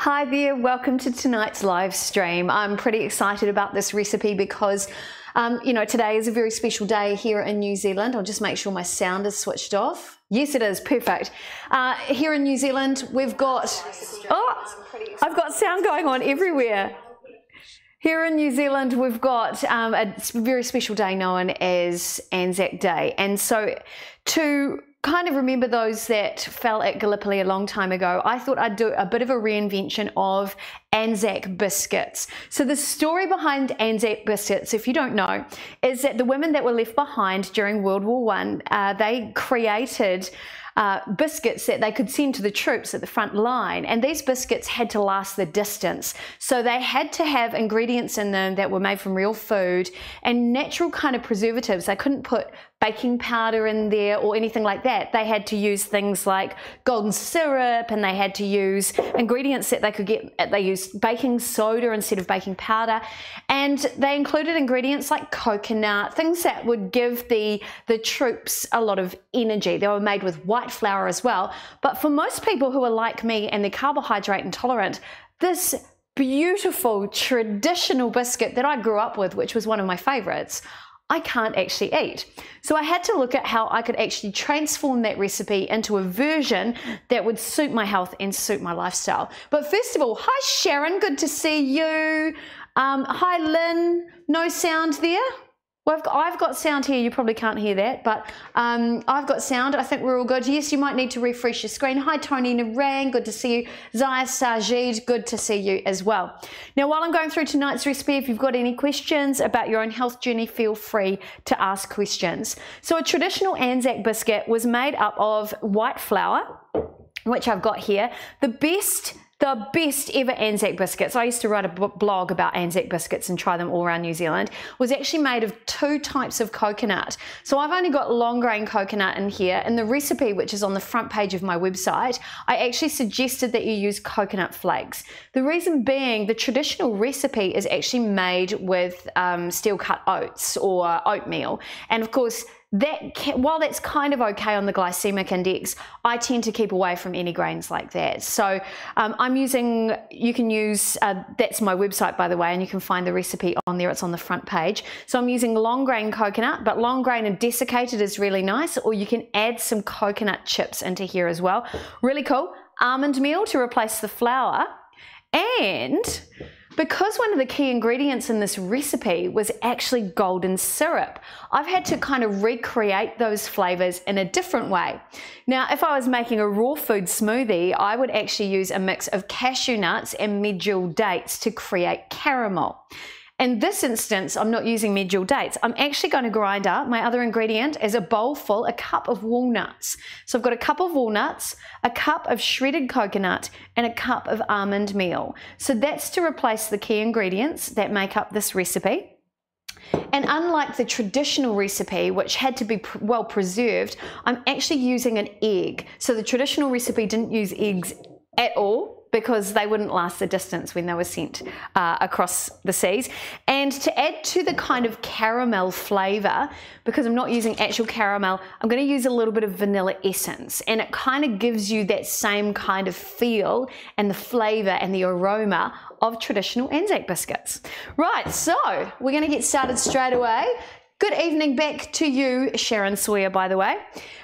Hi there, welcome to tonight's live stream. I'm pretty excited about this recipe because today is a very special day here in New Zealand. I'll just make sure my sound is switched off. Yes, it is, perfect. Here in New Zealand, we've got, I've got sound going on everywhere. Here in New Zealand, we've got a very special day known as Anzac Day. And so to kind of remember those that fell at Gallipoli a long time ago, I thought I'd do a bit of a reinvention of Anzac biscuits. So the story behind Anzac biscuits, if you don't know, is that the women that were left behind during World War I, they created biscuits that they could send to the troops at the front line, and these biscuits had to last the distance. So they had to have ingredients in them that were made from real food and natural kind of preservatives. They couldn't put baking powder in there or anything like that. They had to use things like golden syrup, and they had to use ingredients that they could get. They used baking soda instead of baking powder, and they included ingredients like coconut, things that would give the troops a lot of energy. They were made with white flour as well. But for most people who are like me and they're carbohydrate intolerant, this beautiful traditional biscuit that I grew up with, which was one of my favorites, I can't actually eat. So I had to look at how I could actually transform that recipe into a version that would suit my health and suit my lifestyle. But first of all, hi Sharon, good to see you. Hi Lynn, no sound there? Well, I've got sound here, you probably can't hear that, but I've got sound, I think we're all good. Yes, you might need to refresh your screen. Hi Tony Narang, good to see you. Zaya Sajid, good to see you as well. Now, while I'm going through tonight's recipe, if you've got any questions about your own health journey, feel free to ask questions. So a traditional Anzac biscuit was made up of white flour, which I've got here. The best ever Anzac biscuits, I used to write a blog about Anzac biscuits and try them all around New Zealand, was actually made of two types of coconut. So I've only got long grain coconut in here. In the recipe, which is on the front page of my website, I actually suggested that you use coconut flakes. The reason being, the traditional recipe is actually made with steel cut oats or oatmeal. And of course, while that's kind of okay on the glycemic index, I tend to keep away from any grains like that. So you can use, that's my website by the way, and you can find the recipe on there, it's on the front page. So I'm using long grain coconut, but long grain and desiccated is really nice, or you can add some coconut chips into here as well. Really cool. Almond meal to replace the flour. And because one of the key ingredients in this recipe was actually golden syrup, I've had to kind of recreate those flavors in a different way. Now, if I was making a raw food smoothie, I would actually use a mix of cashew nuts and medjool dates to create caramel. In this instance, I'm not using medjool dates. I'm actually going to grind up my other ingredient as a bowl full, a cup of walnuts. So I've got a cup of walnuts, a cup of shredded coconut, and a cup of almond meal. So that's to replace the key ingredients that make up this recipe. And unlike the traditional recipe, which had to be well preserved, I'm actually using an egg. So the traditional recipe didn't use eggs at all, because they wouldn't last the distance when they were sent across the seas. And to add to the kind of caramel flavor, because I'm not using actual caramel, I'm going to use a little bit of vanilla essence, and it kind of gives you that same kind of feel and the flavor and the aroma of traditional Anzac biscuits. Right, so we're going to get started straight away. Good evening back to you, Sharon Sawyer, by the way.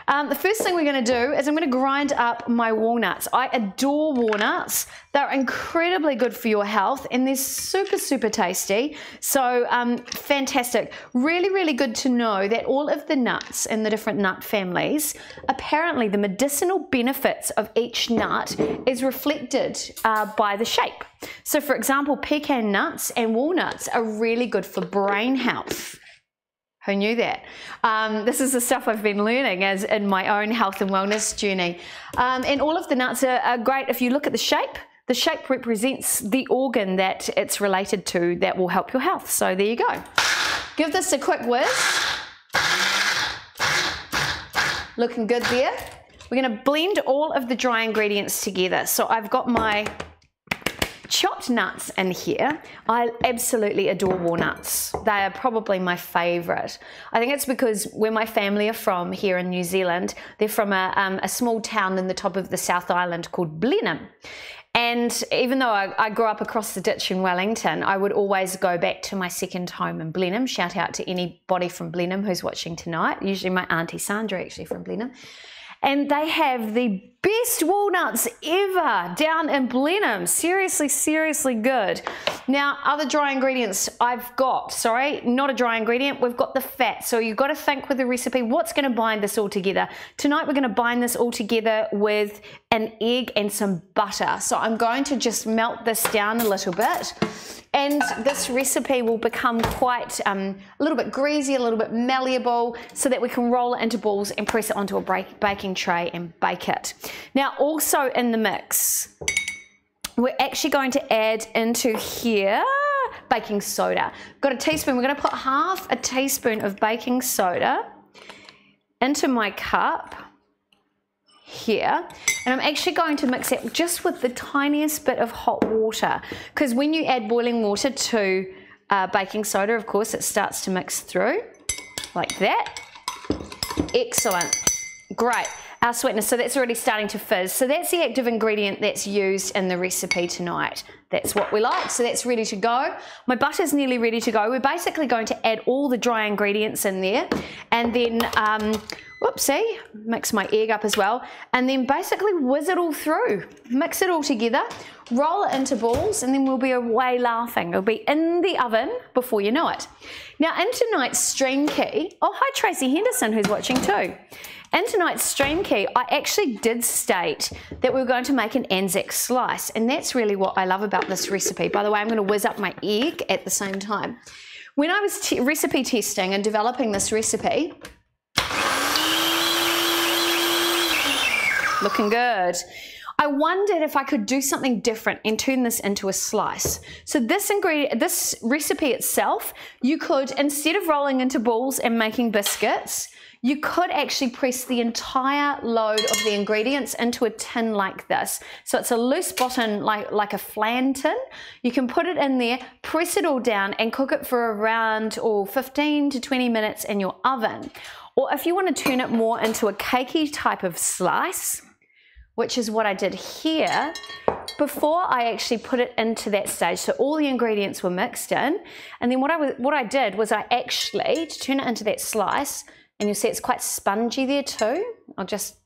The first thing we're going to do is I'm going to grind up my walnuts. I adore walnuts. They're incredibly good for your health, and they're super, super tasty. So fantastic. Really, really good to know that all of the nuts in the different nut families, apparently the medicinal benefits of each nut is reflected by the shape. So for example, pecan nuts and walnuts are really good for brain health. Who knew that? This is the stuff I've been learning as in my own health and wellness journey. And all of the nuts are great. If you look at the shape represents the organ that it's related to that will help your health. So there you go. Give this a quick whiz. Looking good there. We're going to blend all of the dry ingredients together. So I've got my chopped nuts in here. I absolutely adore walnuts. They are probably my favorite. I think it's because where my family are from here in New Zealand, they're from a small town in the top of the South Island called Blenheim. And And even though I grew up across the ditch in Wellington, I would always go back to my second home in Blenheim. Shout out to anybody from Blenheim who's watching tonight. Usually my auntie Sandra actually from Blenheim. And they have the best walnuts ever down in Blenheim. Seriously, seriously good. Now, other dry ingredients I've got, sorry, not a dry ingredient, we've got the fat. So you've got to think with the recipe, what's going to bind this all together? Tonight we're going to bind this all together with an egg and some butter. So I'm going to just melt this down a little bit. And this recipe will become quite a little bit greasy, a little bit malleable, so that we can roll it into balls and press it onto a baking tray and bake it. Now, also in the mix, we're actually going to add into here baking soda. Got a teaspoon. We're going to put half a teaspoon of baking soda into my cup here, and I'm actually going to mix it just with the tiniest bit of hot water, because when you add boiling water to baking soda, of course, it starts to mix through like that. Excellent. Great. Our sweetness, so that's already starting to fizz. So that's the active ingredient that's used in the recipe tonight. That's what we like, so that's ready to go. My butter's nearly ready to go. We're basically going to add all the dry ingredients in there, and then whoopsie, mix my egg up as well, and then basically whiz it all through, mix it all together, roll it into balls, and then we'll be away laughing. It'll be in the oven before you know it. Now, in tonight's stream key, oh hi Tracy Henderson who's watching too. In tonight's stream key, I actually did state that we were going to make an Anzac slice, and that's really what I love about this recipe. By the way, I'm going to whiz up my egg at the same time. When I was recipe testing and developing this recipe, looking good, I wondered if I could do something different and turn this into a slice. So this recipe itself, you could, instead of rolling into balls and making biscuits, you could actually press the entire load of the ingredients into a tin like this. So it's a loose bottom, like a flan tin. You can put it in there, press it all down, and cook it for around 15 to 20 minutes in your oven. Or if you want to turn it more into a cakey type of slice, which is what I did here, before I actually put it into that stage, so all the ingredients were mixed in, and then what I did was I actually, to turn it into that slice, and you'll see it's quite spongy there too. I'll just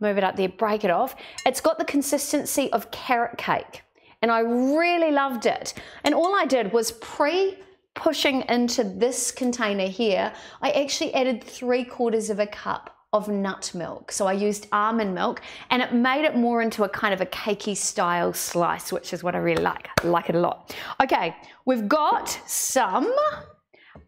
move it up there, break it off. It's got the consistency of carrot cake, and I really loved it. And all I did was pushing into this container here, I actually added 3/4 cup of nut milk. So I used almond milk, and it made it more into a kind of a cakey style slice, which is what I really like. I like it a lot. Okay, we've got some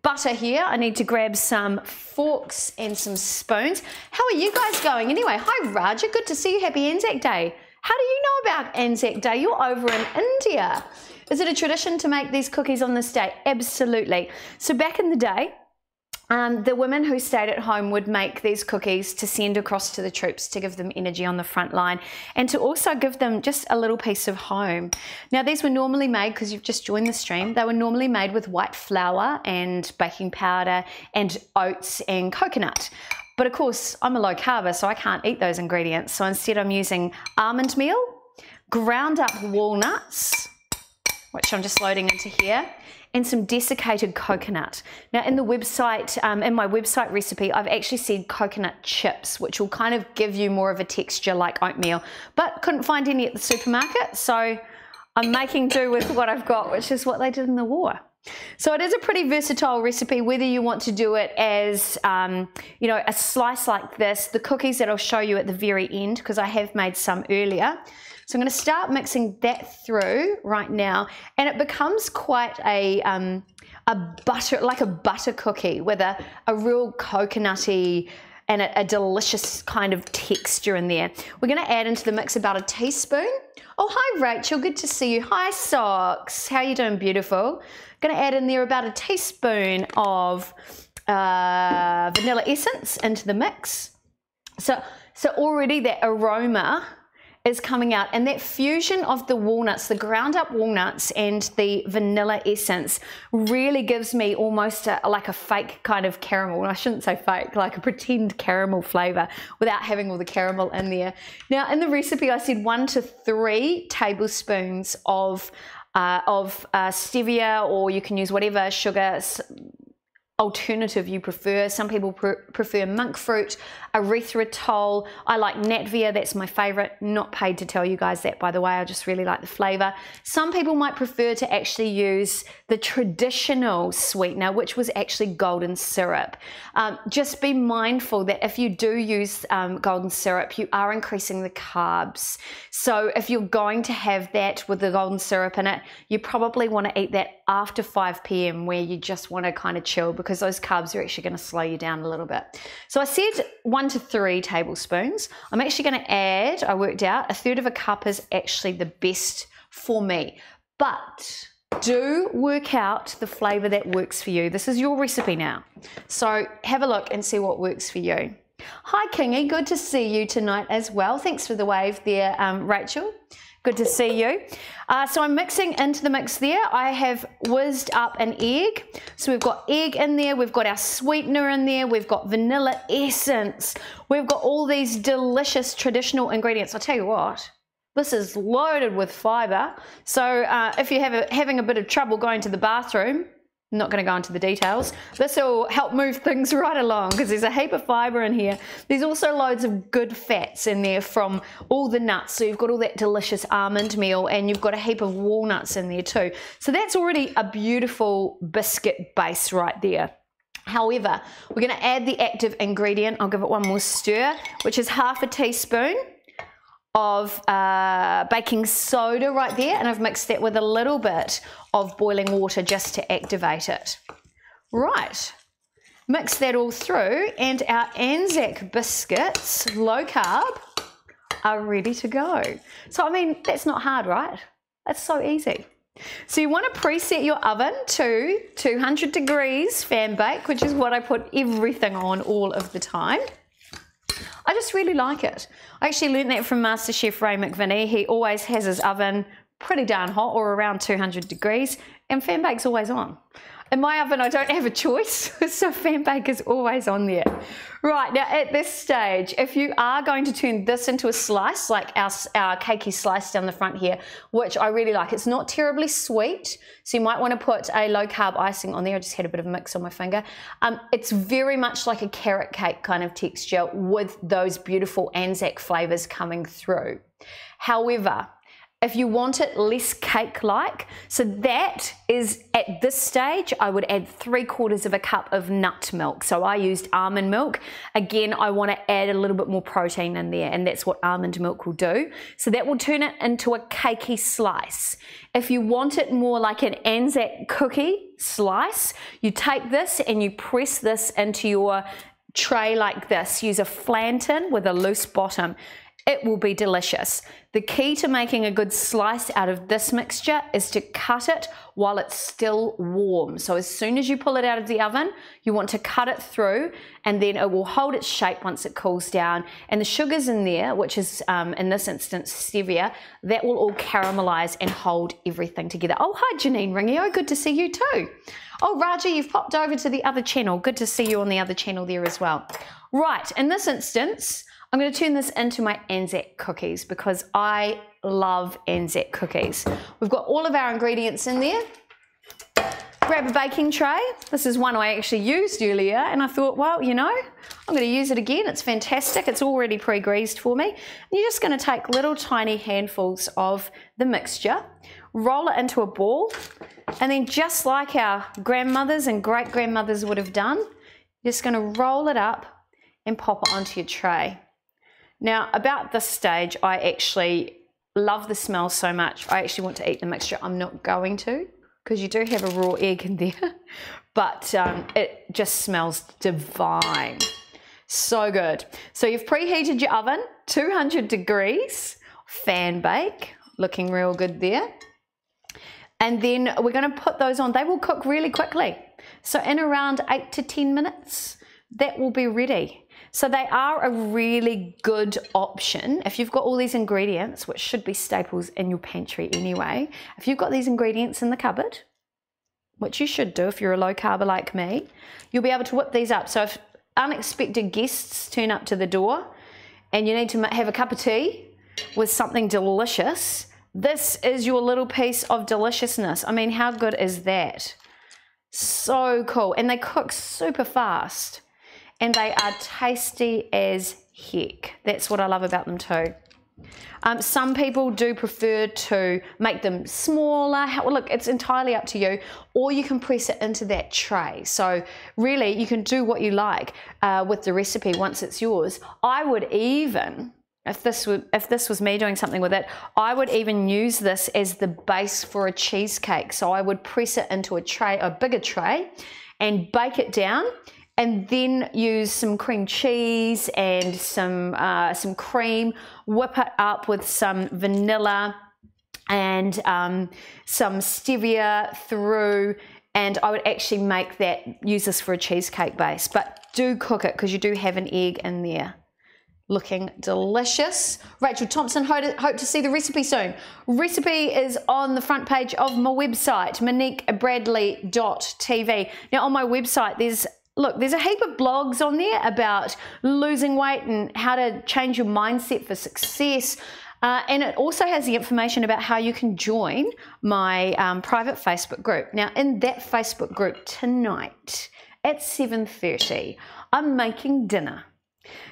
butter here. I need to grab some forks and some spoons. How are you guys going anyway? Hi Raja, good to see you. Happy Anzac Day. How do you know about Anzac Day? You're over in India. Is it a tradition to make these cookies on this day? Absolutely. So back in the day, the women who stayed at home would make these cookies to send across to the troops to give them energy on the front line, and to also give them just a little piece of home. Now these were normally made, because you've just joined the stream, they were normally made with white flour and baking powder and oats and coconut. But of course I'm a low carber, so I can't eat those ingredients. So instead I'm using almond meal, ground up walnuts, which I'm just loading into here, and some desiccated coconut. Now in the website, in my website recipe, I've actually said coconut chips, which will kind of give you more of a texture like oatmeal, but couldn't find any at the supermarket, so I'm making do with what I've got, which is what they did in the war. So it is a pretty versatile recipe, whether you want to do it as, you know, a slice like this, the cookies that I'll show you at the very end, because I have made some earlier. So I'm going to start mixing that through right now, and it becomes quite a butter, like a butter cookie with a real coconutty and a delicious kind of texture in there. We're going to add into the mix about a teaspoon. Oh, hi Rachel, good to see you. Hi Socks, how are you doing? Beautiful. Going to add in there about a teaspoon of vanilla essence into the mix. So already that aroma is coming out, and that fusion of the walnuts, the ground up walnuts and the vanilla essence really gives me almost like a fake kind of caramel. I shouldn't say fake, like a pretend caramel flavor without having all the caramel in there. Now in the recipe I said 1 to 3 tablespoons of stevia, or you can use whatever sugar alternative you prefer. Some people prefer monk fruit, erythritol. I like Natvia, that's my favorite. Not paid to tell you guys that, by the way. I just really like the flavor. Some people might prefer to actually use the traditional sweetener, which was actually golden syrup. Just be mindful that if you do use golden syrup, you are increasing the carbs. So if you're going to have that with the golden syrup in it, you probably want to eat that after 5 p.m. where you just want to kind of chill, because those carbs are actually going to slow you down a little bit. So I said 1 to 3 tablespoons. I'm actually going to add, I worked out, 1/3 of a cup is actually the best for me. But do work out the flavor that works for you. This is your recipe now. So have a look and see what works for you. Hi Kingy, good to see you tonight as well. Thanks for the wave there, Rachel. Good to see you. So I'm mixing into the mix there. I have whizzed up an egg. So we've got egg in there, we've got our sweetener in there, we've got vanilla essence, we've got all these delicious traditional ingredients. I'll tell you what, this is loaded with fiber. So if you're having a bit of trouble going to the bathroom, I'm not going to go into the details, this will help move things right along, because there's a heap of fiber in here. There's also loads of good fats in there from all the nuts. So you've got all that delicious almond meal, and you've got a heap of walnuts in there too. So that's already a beautiful biscuit base right there. However, we're going to add the active ingredient. I'll give it one more stir, which is 1/2 teaspoon of baking soda right there, and I've mixed that with a little bit of boiling water just to activate it. Right, mix that all through, and our Anzac biscuits, low carb, are ready to go. So I mean, that's not hard, right? That's so easy. So you want to preset your oven to 200 degrees fan bake, which is what I put everything on all of the time. I just really like it. I actually learned that from MasterChef Ray McVinney. He always has his oven pretty darn hot, or around 200 degrees, and fan bake's always on. In my oven, I don't have a choice, so fan bake is always on there. Right, now at this stage, if you are going to turn this into a slice, like our cakey slice down the front here, which I really like, it's not terribly sweet, so you might want to put a low carb icing on there. I just had a bit of mix on my finger. It's very much like a carrot cake kind of texture with those beautiful Anzac flavors coming through. However, if you want it less cake-like, so that is, at this stage, I would add 3/4 of a cup of nut milk. So I used almond milk. Again, I want to add a little bit more protein in there, and that's what almond milk will do. So that will turn it into a cakey slice. If you want it more like an Anzac cookie slice, you take this and you press this into your tray like this. Use a flanton with a loose bottom. It will be delicious. The key to making a good slice out of this mixture is to cut it while it's still warm. So as soon as you pull it out of the oven, you want to cut it through, and then it will hold its shape once it cools down. And the sugars in there, which is in this instance stevia, that will all caramelize and hold everything together. Oh, hi Janine Ringio, good to see you too. Oh, Raji, you've popped over to the other channel. Good to see you on the other channel there as well. Right, in this instance, I'm going to turn this into my Anzac cookies, because I love Anzac cookies. We've got all of our ingredients in there. Grab a baking tray. This is one I actually used earlier, and I thought, well, you know, I'm going to use it again. It's fantastic. It's already pre-greased for me. And you're just going to take little tiny handfuls of the mixture, roll it into a ball, and then just like our grandmothers and great-grandmothers would have done, you're just going to roll it up and pop it onto your tray. Now, about this stage, I actually love the smell so much. I actually want to eat the mixture. I'm not going to, because you do have a raw egg in there, but it just smells divine. So good. So you've preheated your oven, 200 degrees, fan bake, looking real good there. And then we're going to put those on. They will cook really quickly. So in around 8 to 10 minutes, that will be ready. So they are a really good option if you've got all these ingredients, which should be staples in your pantry anyway. If you've got these ingredients in the cupboard, which you should do if you're a low carber like me, you'll be able to whip these up. So if unexpected guests turn up to the door and you need to have a cup of tea with something delicious, this is your little piece of deliciousness. I mean, how good is that? So cool. And they cook super fast. And they are tasty as heck. That's what I love about them too. Some people do prefer to make them smaller. Look, it's entirely up to you. Or you can press it into that tray. So really, you can do what you like with the recipe once it's yours. I would even, if this was me doing something with it, I would even use this as the base for a cheesecake. So I would press it into a tray, a bigger tray, and bake it down. And then use some cream cheese and some cream, whip it up with some vanilla and some stevia through, and I would actually use this for a cheesecake base. But do cook it because you do have an egg in there. Looking delicious. Rachel Thompson, hope to see the recipe soon. Recipe is on the front page of my website, moniquebradley.tv. Now on my website there's a heap of blogs on there about losing weight and how to change your mindset for success. And it also has the information about how you can join my private Facebook group. Now, in that Facebook group tonight at 7:30, I'm making dinner.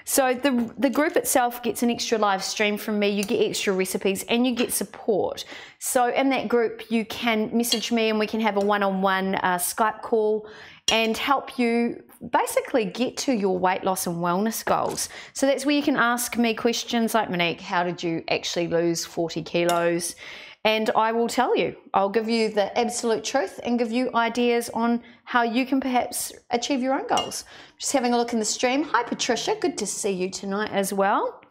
So the group itself gets an extra live stream from me, you get extra recipes and you get support. So in that group you can message me and we can have a one-on-one Skype call and help you basically get to your weight loss and wellness goals. So that's where you can ask me questions like, Monique, how did you actually lose 40 kilos? And I will tell you. I'll give you the absolute truth and give you ideas on how you can perhaps achieve your own goals. Just having a look in the stream. Hi Patricia, good to see you tonight as well.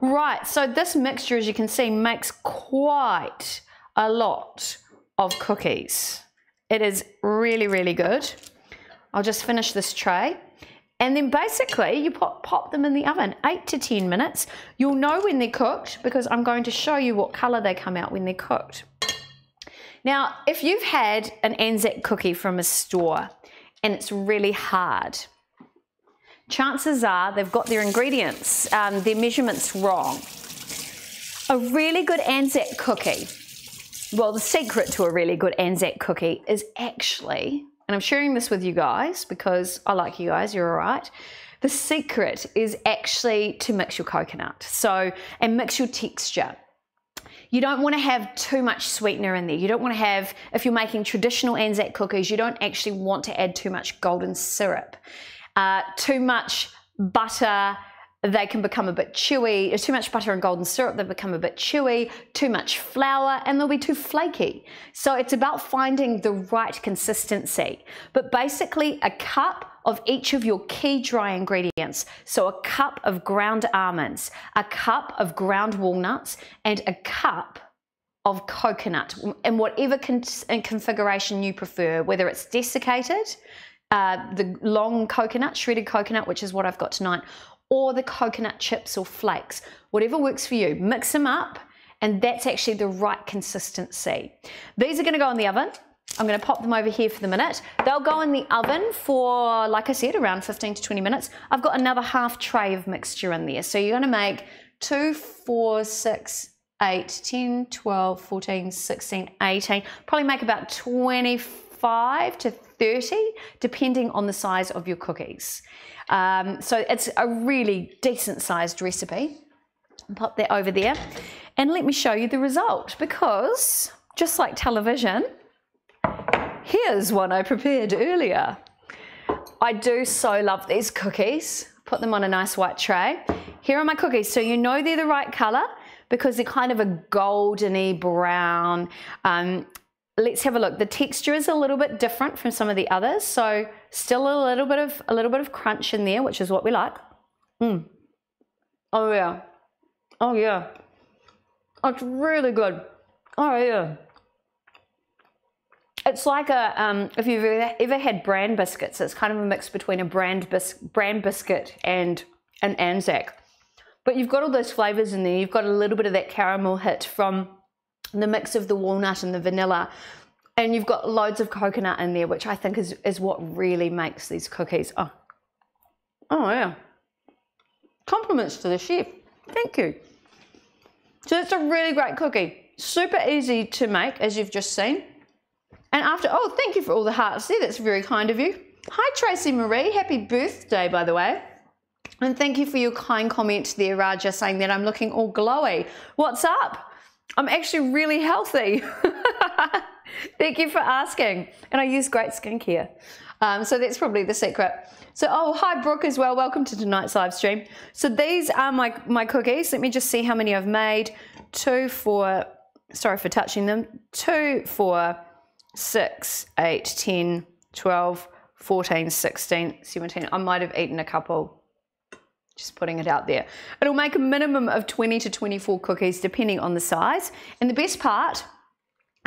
Right, so this mixture, as you can see, makes quite a lot of cookies. It is really, really good. I'll just finish this tray. And then basically you pop them in the oven, 8 to 10 minutes. You'll know when they're cooked because I'm going to show you what color they come out when they're cooked. Now, if you've had an Anzac cookie from a store and it's really hard, chances are they've got their ingredients, their measurements wrong. A really good Anzac cookie, well, the secret to a really good Anzac cookie is actually, and I'm sharing this with you guys because I like you guys, you're all right. The secret is actually to mix your coconut. And mix your texture. You don't want to have too much sweetener in there. You don't want to have, if you're making traditional Anzac cookies, you don't actually want to add too much golden syrup. Too much butter, they can become a bit chewy. Too much butter and golden syrup, they become a bit chewy. Too much flour and they'll be too flaky. So it's about finding the right consistency. But basically a cup of each of your key dry ingredients. So a cup of ground almonds, a cup of ground walnuts, and a cup of coconut in whatever configuration you prefer, whether it's desiccated, the long coconut, shredded coconut, which is what I've got tonight, or the coconut chips or flakes, whatever works for you. Mix them up, and that's actually the right consistency. These are gonna go in the oven. I'm gonna pop them over here for the minute. They'll go in the oven for, like I said, around 15 to 20 minutes. I've got another half tray of mixture in there. So you're gonna make 2, 4, 6, 8, 10, 12, 14, 16, 18, probably make about 25 to 30, depending on the size of your cookies. So it's a really decent sized recipe. Pop that over there and let me show you the result, because just like television, here's one I prepared earlier. I do so love these cookies. Put them on a nice white tray. Here are my cookies. So you know they're the right color because they're kind of a goldeny brown. Let's have a look. The texture is a little bit different from some of the others, so still a little bit of crunch in there, which is what we like. Oh yeah, oh yeah, it's really good. Oh yeah, it's like a if you've ever had bran biscuits, it's kind of a mix between a bran biscuit and and Anzac. But you've got all those flavors in there. You've got a little bit of that caramel hit from the mix of the walnut and the vanilla. And you've got loads of coconut in there, which I think is what really makes these cookies. Oh yeah. Compliments to the chef. Thank you. So it's a really great cookie. Super easy to make, as you've just seen. And after, oh, thank you for all the hearts there. That's very kind of you. Hi, Tracy Marie. Happy birthday, by the way. And thank you for your kind comment there, Raja, saying that I'm looking all glowy. What's up? I'm actually really healthy. Thank you for asking. And I use great skincare. So that's probably the secret. So, oh, hi, Brooke, as well. Welcome to tonight's live stream. So these are my cookies. Let me just see how many I've made. 2, 4, sorry for touching them. 2, 4, 6, 8, 10, 12, 14, 16, 17. I might have eaten a couple. Just putting it out there. It'll make a minimum of 20 to 24 cookies depending on the size. And the best part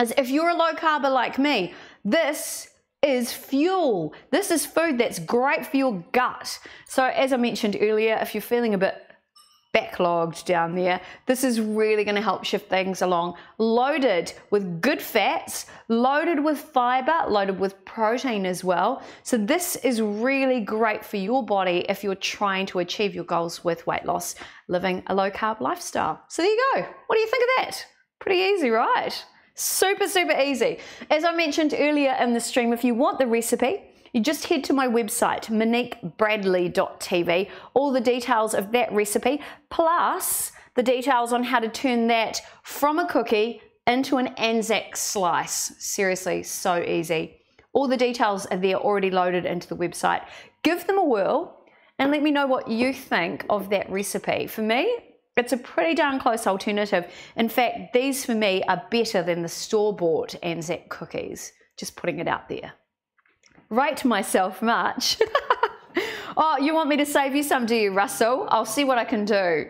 is if you're a low carber like me, this is fuel. This is food that's great for your gut. So as I mentioned earlier, if you're feeling a bit backlogged down there, this is really going to help shift things along. Loaded with good fats, loaded with fiber, loaded with protein as well. So this is really great for your body if you're trying to achieve your goals with weight loss, living a low carb lifestyle. So there you go. What do you think of that? Pretty easy, right? Super, super easy. As I mentioned earlier in the stream, if you want the recipe, you just head to my website, moniquebradley.tv, all the details of that recipe, plus the details on how to turn that from a cookie into an Anzac slice. Seriously, so easy. All the details are there already loaded into the website. Give them a whirl and let me know what you think of that recipe. For me, it's a pretty darn close alternative. In fact, these for me are better than the store-bought Anzac cookies. Just putting it out there. Rate myself much. Oh, you want me to save you some, do you, Russell? I'll see what I can do.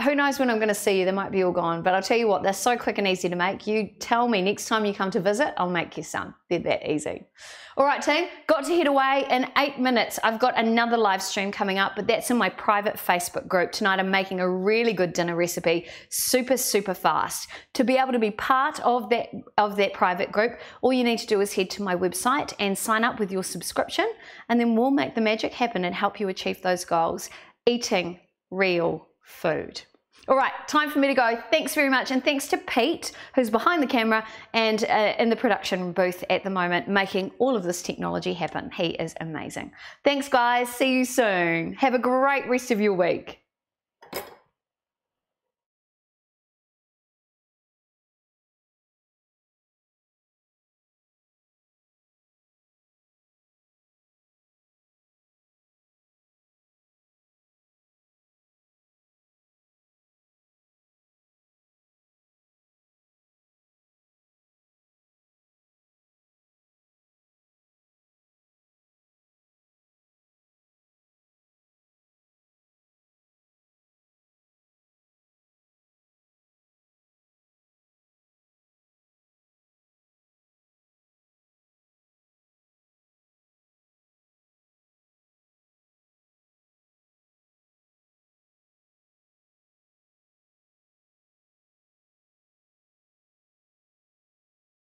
Who knows when I'm going to see you? They might be all gone. But I'll tell you what, they're so quick and easy to make. You tell me next time you come to visit, I'll make you some. They're that easy. All right, team, got to head away in 8 minutes. I've got another live stream coming up, but that's in my private Facebook group. Tonight I'm making a really good dinner recipe, super, super fast. To be able to be part of that private group, all you need to do is head to my website and sign up with your subscription, and then we'll make the magic happen and help you achieve those goals, eating real food. All right, time for me to go. Thanks very much, and thanks to Pete, who's behind the camera and in the production booth at the moment, making all of this technology happen. He is amazing. Thanks, guys. See you soon. Have a great rest of your week.